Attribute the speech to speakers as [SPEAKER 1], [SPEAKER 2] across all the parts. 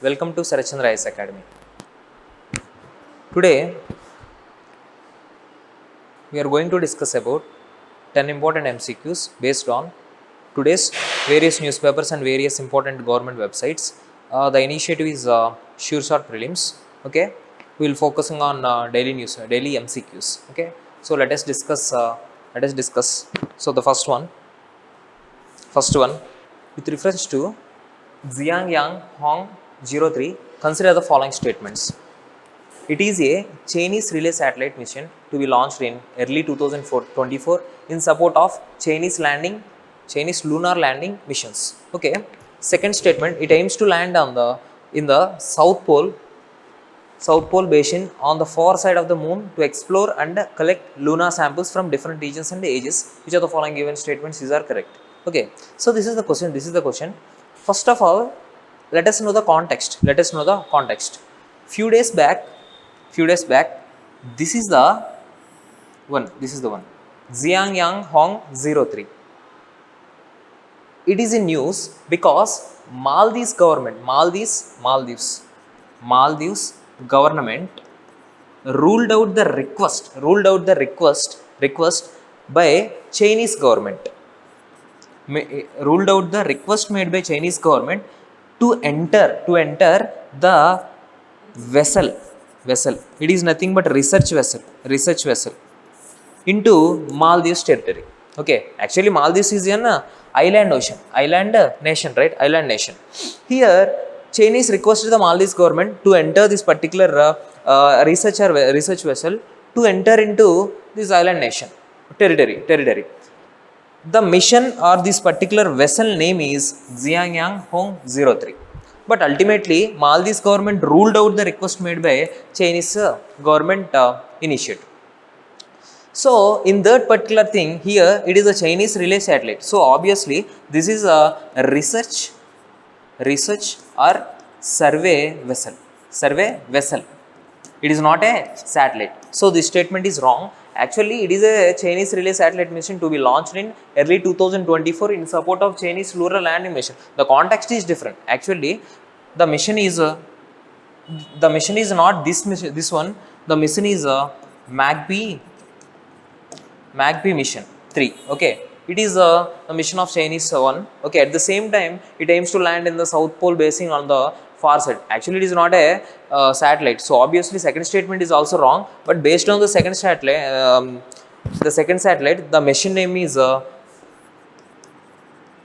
[SPEAKER 1] Welcome to Sarat Chandra IAS Academy. Today we are going to discuss about 10 important MCQs based on today's various newspapers and various important government websites. The initiative is Sure Shot Prelims. Okay, we will focusing on daily MCQs. Okay, so let us discuss. So the first one with reference to Xiang Yang Hong 03, consider the following statements. It is a Chinese relay satellite mission to be launched in early 2024 in support of Chinese lunar landing missions. Okay. Second statement, it aims to land in the South Pole basin on the far side of the moon to explore and collect lunar samples from different regions and ages. Which of the following given statements are correct? Okay. So this is the question. First of all, let us know the context. Few days back, this is the one. Xiang Yang Hong 03. It is in news because Maldives government ruled out the request by Chinese government. Ruled out the request made by Chinese government to enter the vessel. It is nothing but research vessel into Maldives territory. Okay, actually Maldives is an island nation, right? Island nation. Here Chinese requested the Maldives government to enter this particular research vessel to enter into this island nation territory. The mission or this particular vessel name is Xiang Yang Hong 03. But ultimately, Maldives government ruled out the request made by Chinese government initiative. So, in that particular thing, here it is a Chinese relay satellite. So, obviously, this is a research or survey vessel. It is not a satellite. So, this statement is wrong. Actually, it is a Chinese relay satellite mission to be launched in early 2024 in support of Chinese lunar landing mission. The context is different. Actually, the mission is not this one. The mission is MACB mission 3. Okay, it is the mission of Chinese one. Okay, at the same time, it aims to land in the South Pole basin on the far side. Actually, it is not a satellite. So obviously, second statement is also wrong. But based on the second satellite, the mission name is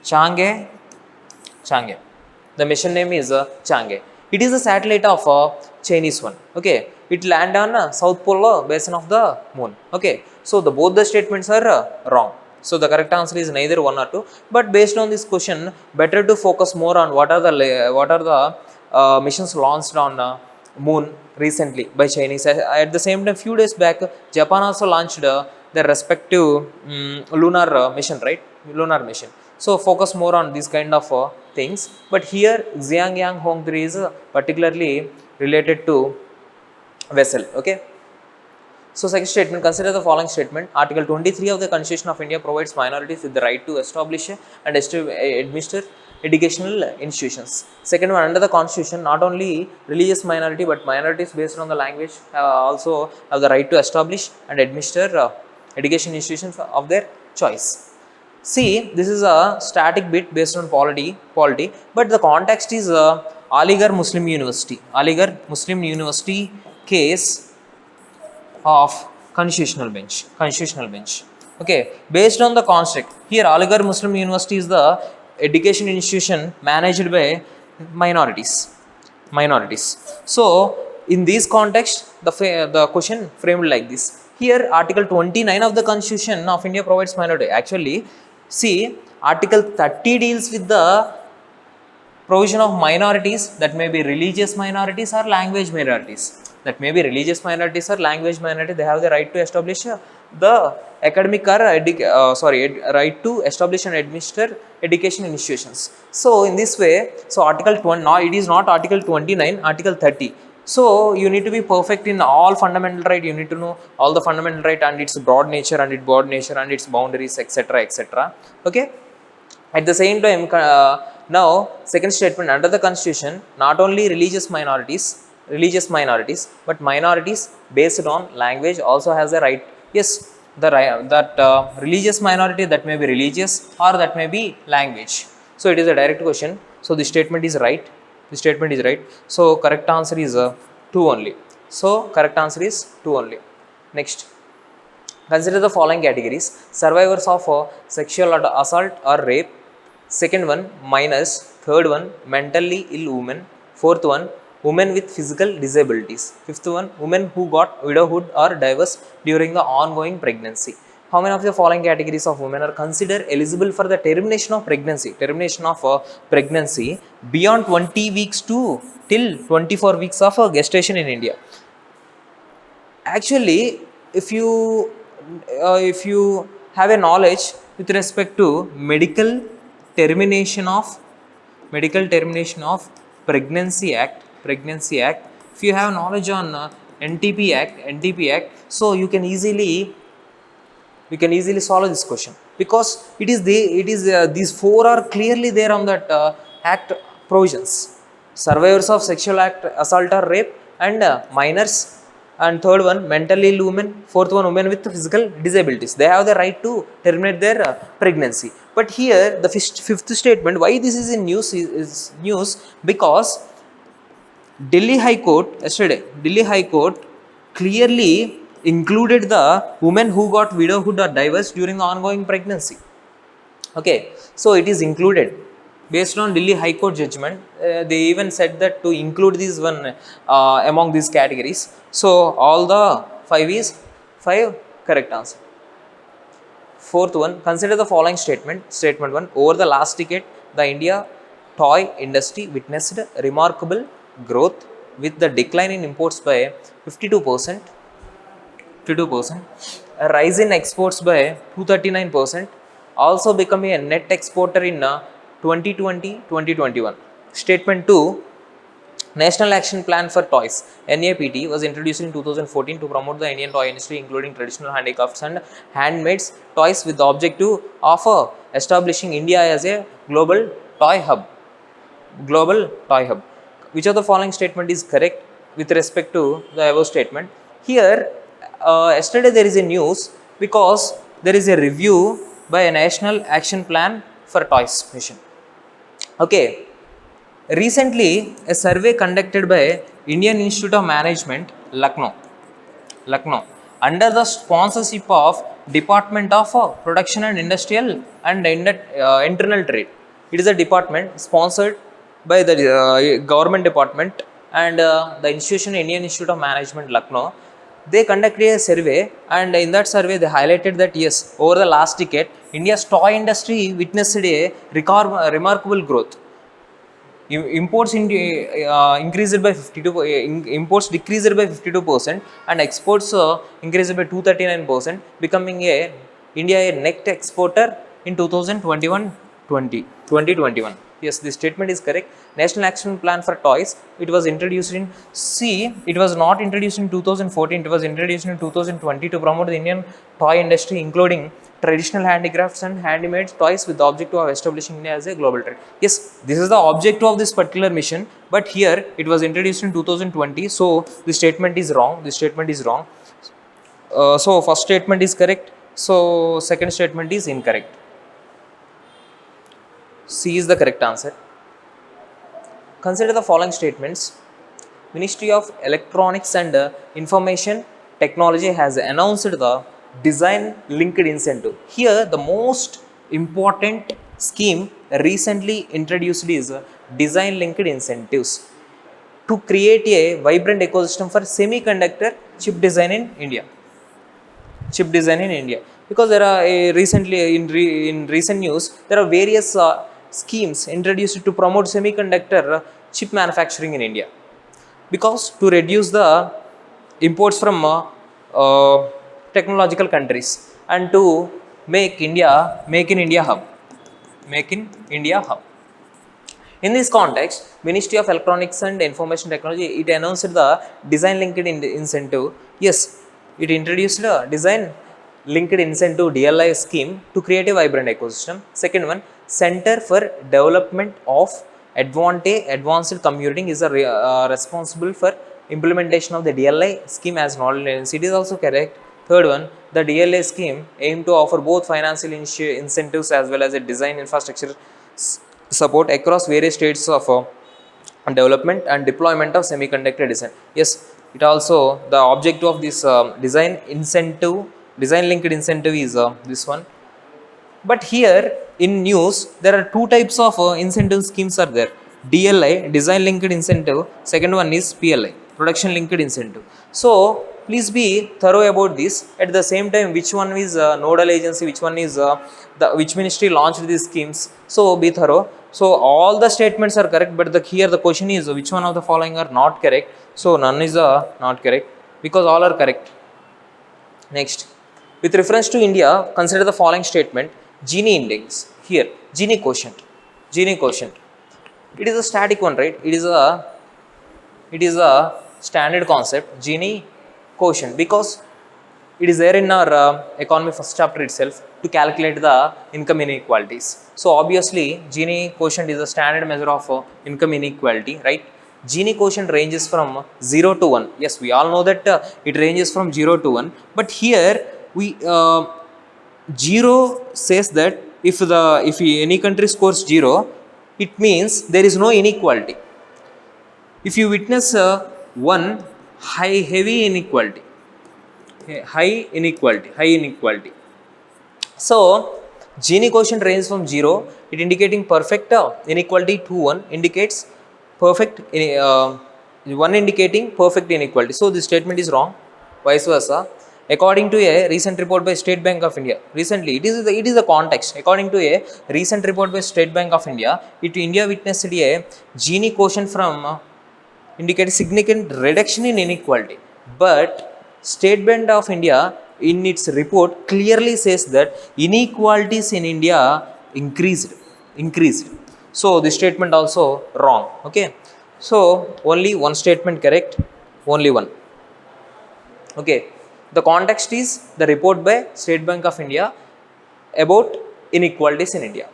[SPEAKER 1] Chang'e. The mission name is Chang'e. It is a satellite of Chinese one. Okay, it land on South Pole basin of the moon. Okay, so both the statements are wrong. So the correct answer is neither one or two. But based on this question, better to focus more on what are the missions launched on moon recently by Chinese. At the same time, few days back, Japan also launched their respective lunar mission, right? Lunar mission. So focus more on these kind of things. But here, Xiang Yang Hong 3 is particularly related to vessel. Okay. So second statement, consider the following statement. Article 23 of the Constitution of India provides minorities with the right to establish and administer educational institutions. Second one, under the Constitution, not only religious minority but minorities based on the language also have the right to establish and administer education institutions of their choice. See, this is a static bit based on polity, but the context is Aligarh Muslim University case of constitutional bench. Okay, based on the construct, here Aligarh Muslim University is the education institution managed by minorities. So in this context, the question framed like this. Here Article 29 of the Constitution of India provides minority. Actually, see, Article 30 deals with the provision of minorities, that may be religious minorities or language minorities. They have the right to establish the academic or right to establish and administer education institutions. So in this way, so Article 20, now it is not Article 29, Article 30. So you need to be perfect in all fundamental right. You need to know all the fundamental right and its broad nature and its boundaries, etc. Okay. At the same time, Now, second statement, under the constitution, not only religious minorities, but minorities based on language also has a right. Yes, the right, that religious minority, that may be religious or that may be language. So it is a direct question. So the statement is right. The statement is right. So correct answer is 2 only. So correct answer is 2 only. Next, consider the following categories: survivors of sexual assault or rape. Second one, minors. Third one, mentally ill women. Fourth one, women with physical disabilities. Fifth one, women who got widowhood or divorce during the ongoing pregnancy. How many of the following categories of women are considered eligible for the termination of pregnancy? Termination of pregnancy beyond 20 weeks to till 24 weeks of gestation in India. Actually, if you have a knowledge with respect to medical termination of pregnancy act, if you have knowledge on NTP act, so you can easily solve this question, because these 4 are clearly there on that act provisions: survivors of sexual assault or rape, and minors, and third one, mentally ill women, fourth one, women with physical disabilities. They have the right to terminate their pregnancy. But here the fifth statement, why this is in news is news, because Delhi High Court clearly included the women who got widowhood or divorce during the ongoing pregnancy. Okay, so it is included based on Delhi High Court judgment. They even said that to include this one among these categories. So all the 5 is 5 correct answer. Fourth one, consider the following statement. Statement 1, over the last decade, the India toy industry witnessed remarkable growth with the decline in imports by 52%, a rise in exports by 239%, also becoming a net exporter in 2020-2021. Statement 2, National Action Plan for Toys (NAPT) was introduced in 2014 to promote the Indian toy industry, including traditional handicrafts and handmade toys, with the objective of establishing India as a global toy hub. Which of the following statement is correct with respect to the above statement? Here, yesterday there is a news because there is a review by a National Action Plan for Toys mission. Okay. Recently, a survey conducted by Indian Institute of Management, Lucknow, under the sponsorship of Department of Production and Industrial and Internal Trade. It is a department sponsored by the government department and the Indian Institute of Management, Lucknow. They conducted a survey, and in that survey they highlighted that yes, over the last decade, India's toy industry witnessed a remarkable growth. Imports increased by 52%, imports decreased by 52%, and exports increased by 239%, becoming India a net exporter in 2021. Yes, this statement is correct. National Action Plan for Toys, it was introduced in it was not introduced in 2014, it was introduced in 2020 to promote the Indian toy industry, including traditional handicrafts and handmade toys, with the objective of establishing India as a global trade. Yes, this is the objective of this particular mission, but here it was introduced in 2020, so this statement is wrong. So first statement is correct, so second statement is incorrect. C is the correct answer. Consider the following statements. Ministry of Electronics and Information Technology has announced the design linked incentive. Here the most important scheme recently introduced is design linked incentives to create a vibrant ecosystem for semiconductor chip design in India. Because there are recently in recent news, there are various schemes introduced to promote semiconductor chip manufacturing in India, because to reduce the imports from technological countries and to make in India hub. In this context, Ministry of Electronics and Information Technology, it announced the design linked incentive. Yes, it introduced a design linked incentive DLI scheme to create a vibrant ecosystem. Second one, Center for Development of Advanced Computing is responsible for implementation of the DLI scheme as nodal agency. It is also correct. Third one, the DLA scheme aim to offer both financial incentives as well as a design infrastructure support across various states of development and deployment of semiconductor design. Yes, it also the objective of this design linked incentive is this one. But here in news there are two types of incentive schemes are there. DLI, design linked incentive. Second one is PLI, production linked incentive. So please be thorough about this. At the same time, which one is nodal agency, which one is which ministry launched these schemes. So be thorough. So all the statements are correct, but here the question is which one of the following are not correct. So none is not correct because all are correct. Next, with reference to India, consider the following statement. Gini index. Here, Gini quotient. Gini quotient. It is a static one, right? It is a standard concept, Gini quotient, because it is there in our economy first chapter itself to calculate the income inequalities. So obviously Gini quotient is a standard measure of income inequality, right? Gini quotient ranges from 0 to 1. Yes, we all know that it ranges from 0 to 1, but here we 0 says that if any country scores 0, it means there is no inequality. If you witness one heavy inequality, high inequality. So Gini quotient ranges from 0, it indicating perfect inequality, to 1 indicates perfect 1 indicating perfect inequality. So this statement is wrong. Vice versa. According to a recent report by State Bank of India, recently it is the context. According to a recent report by State Bank of India, India witnessed a Gini quotient from indicates significant reduction in inequality. But State Bank of India in its report clearly says that inequalities in India increased. So this statement also wrong. Okay. So only one statement correct. Only one. Okay. The context is the report by State Bank of India about inequalities in India.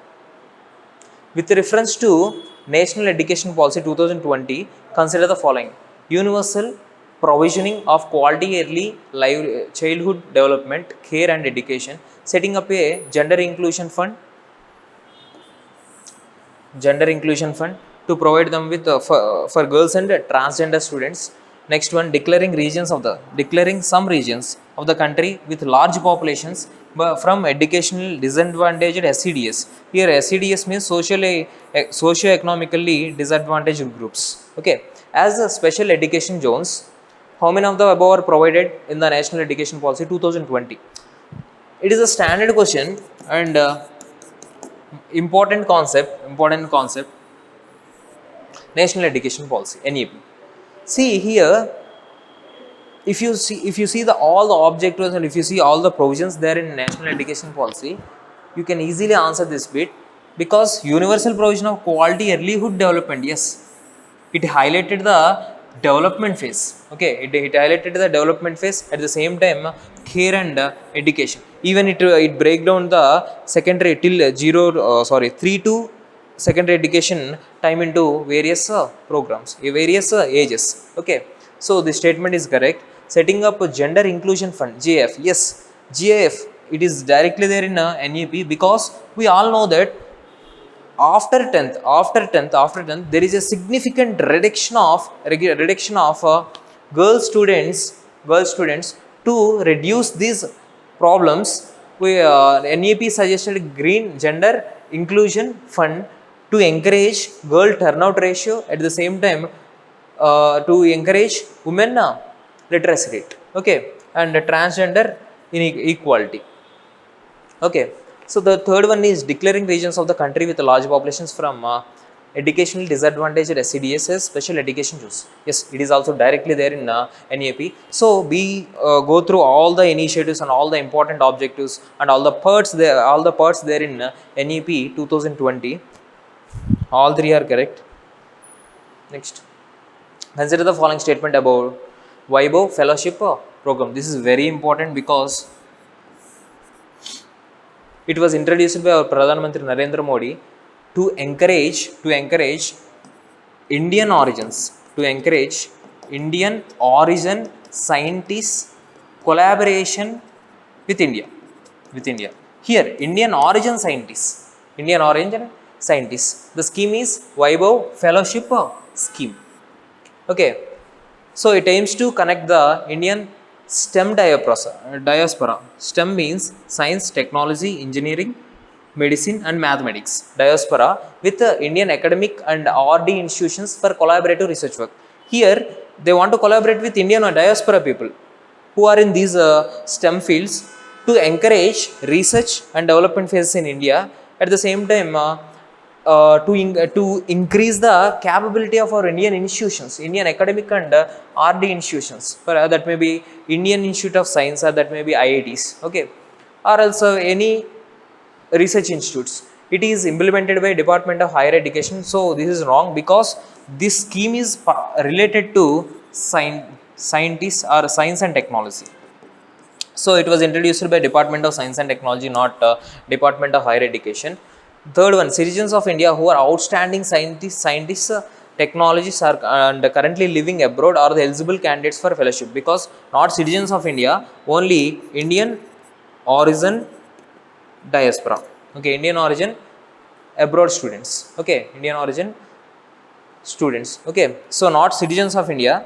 [SPEAKER 1] With reference to National Education Policy 2020, consider the following. Universal provisioning of quality early childhood development, care and education, setting up a gender inclusion fund to provide them with for girls and transgender students. Next one, declaring some regions of the country with large populations from educational disadvantaged SEDs. Here SEDs means socio-economically disadvantaged groups. Okay, as a special education zones, how many of the above are provided in the National Education Policy 2020? It is a standard question and important concept. National Education Policy, NEP. See here, if you see all the objectives and if you see all the provisions there in National Education Policy, you can easily answer this bit, because universal provision of quality earlyhood development, yes, it highlighted the development phase. Okay, it highlighted the development phase, at the same time care and education. Even it break down the secondary till 3 to secondary education time into various programs, various ages. Okay, so the statement is correct. Setting up a gender inclusion fund, GIF. Yes, GIF, it is directly there in NEP, because we all know that after 10th there is a significant reduction of girl students to reduce these problems. NEP suggested green gender inclusion fund to encourage girl turnout ratio, at the same time to encourage women literacy rate, okay, and transgender inequality. Okay, so the third one is declaring regions of the country with large populations from educational disadvantaged SEDs as special education zones. Yes, it is also directly there in NEP. So we go through all the initiatives and all the important objectives and all the parts there in NEP 2020. All three are correct. Next, consider the following statement about Vaibhav Fellowship Program. This is very important because it was introduced by our Pradhan Mantri Narendra Modi to encourage Indian origins, to encourage Indian origin scientists collaboration with India, Here, Indian origin scientists. The scheme is Vaibhav Fellowship Scheme. Okay, so it aims to connect the Indian STEM diaspora. STEM means science, technology, engineering, medicine and mathematics diaspora with the Indian academic and RD institutions for collaborative research work. Here, they want to collaborate with Indian diaspora people who are in these STEM fields to encourage research and development phases in India. At the same time, to increase the capability of our Indian institutions, Indian academic and RD institutions. For that may be Indian Institute of Science, or that may be IITs, okay, or also any research institutes. It is implemented by Department of Higher Education. So this is wrong, because this scheme is related to scientists or science and technology. So it was introduced by Department of Science and Technology, not Department of Higher Education. Third one, citizens of India who are outstanding scientists, technologists are and currently living abroad are the eligible candidates for fellowship, because not citizens of India, only Indian origin diaspora. Okay, Indian origin abroad students. Okay, Indian origin students. Okay, so not citizens of India,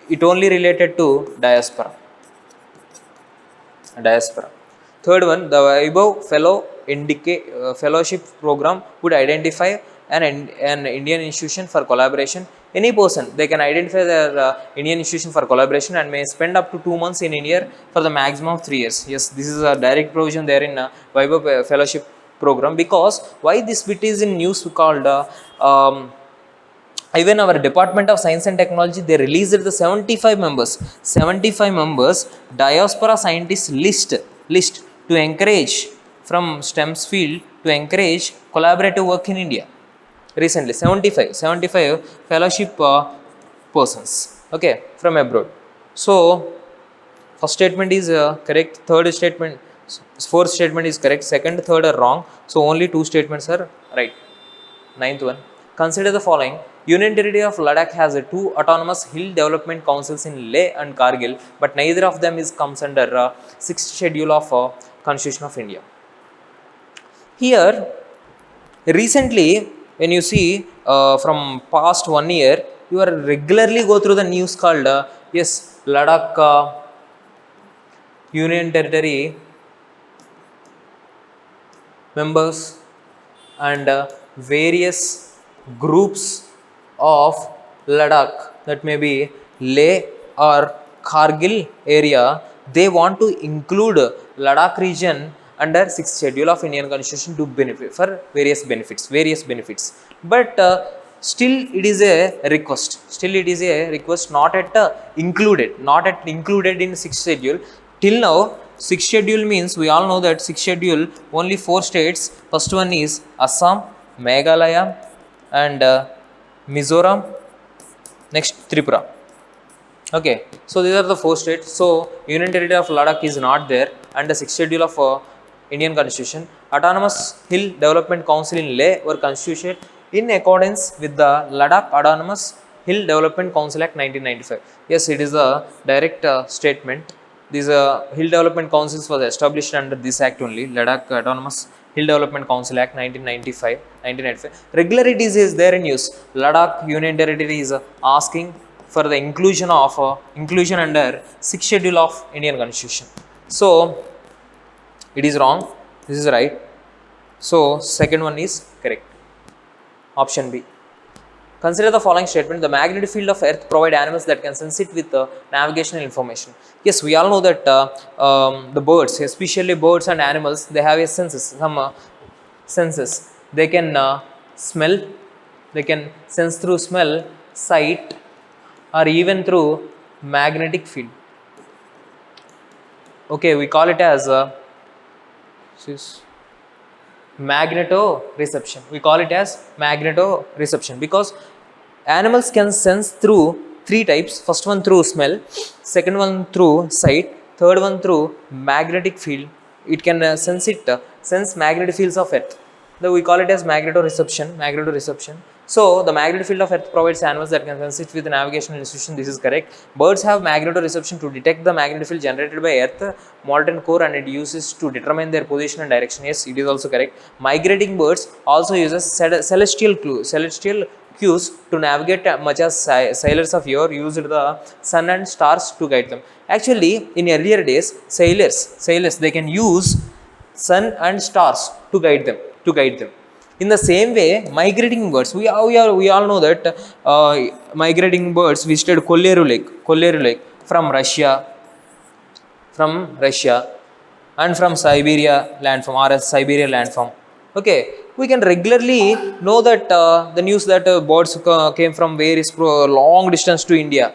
[SPEAKER 1] it only related to diaspora. Third one, the Vaibhav Fellowship program would identify an Indian institution for collaboration. Any person, they can identify their Indian institution for collaboration and may spend up to 2 months in India for the maximum of 3 years. Yes, this is a direct provision there in Vaibhav Fellowship program. Because why this bit is in news called even our Department of Science and Technology, they released the 75 members diaspora scientists list to encourage from STEM's field, to encourage collaborative work in India. Recently 75 fellowship persons, okay, from abroad. So first statement is correct, fourth statement is correct, second, third are wrong. So only 2 statements are right. Ninth one, consider the following. Union Territory of Ladakh has 2 autonomous hill development councils in Leh and Kargil, but neither of them comes under 6th schedule of Constitution of India. Here, recently, when you see from past 1 year, you are regularly go through the news called yes, Ladakh Union Territory members and various groups of Ladakh, that may be Leh or Kargil area, they want to include Ladakh region under 6th schedule of Indian Constitution to benefit for various benefits. But still it is a request, not at included in 6th schedule. Till now, 6th schedule means we all know that 6th schedule only 4 states. First one is Assam, Meghalaya and Mizoram, next Tripura. Okay, so these are the 4 states. So Union Territory of Ladakh is not there under 6th schedule of Indian Constitution. Autonomous Hill Development Council in Leh were constituted in accordance with the Ladakh Autonomous Hill Development Council Act 1995. Yes, it is a direct statement. These Hill Development Councils was established under this act only, Ladakh Autonomous Hill Development Council Act 1995. Regularly it is there in news. Ladakh Union Territory is asking for the inclusion under 6th schedule of Indian Constitution. So it is wrong, this is right. So second one is correct. Option B. Consider the following statement. The magnetic field of Earth provide animals that can sense it with navigational information. Yes, we all know that the birds, especially birds and animals, they have some senses. They can smell, they can sense through smell, sight, or even through magnetic field. Okay, we call it as magnetoreception. We call it as magnetoreception because animals can sense through 3 types. First one through smell, second one through sight, third one through magnetic field. It can sense magnetic fields of Earth. We call it as magnetoreception. So the magnetic field of Earth provides animals that can sense with navigational institution. This is correct. Birds have magnetoreception to detect the magnetic field generated by Earth molten core, and it uses to determine their position and direction. Yes, it is also correct. Migrating birds also uses celestial cues to navigate, much as sailors of yore used the sun and stars to guide them. Actually, in earlier days, sailors they can use sun and stars to guide them. In the same way, migrating birds, we all know that migrating birds visited Kolleru Lake from Russia and from Siberia landform, or as Siberia landform. Okay, we can regularly know that the news that birds came from various long distance to India.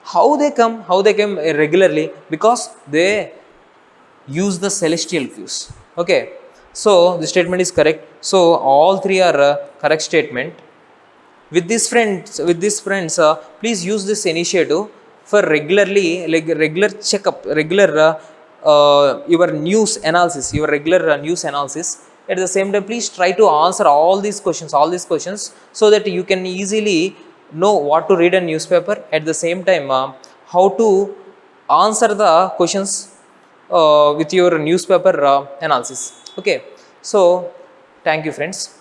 [SPEAKER 1] How they came regularly? Because they use the celestial cues. Okay, so the statement is correct. So all three are correct statement. With these friends, please use this initiative for regularly, like regular checkup, regular your news analysis, At the same time, please try to answer all these questions, so that you can easily know what to read a newspaper. At the same time, how to answer the questions with your newspaper analysis. Okay, so thank you, friends.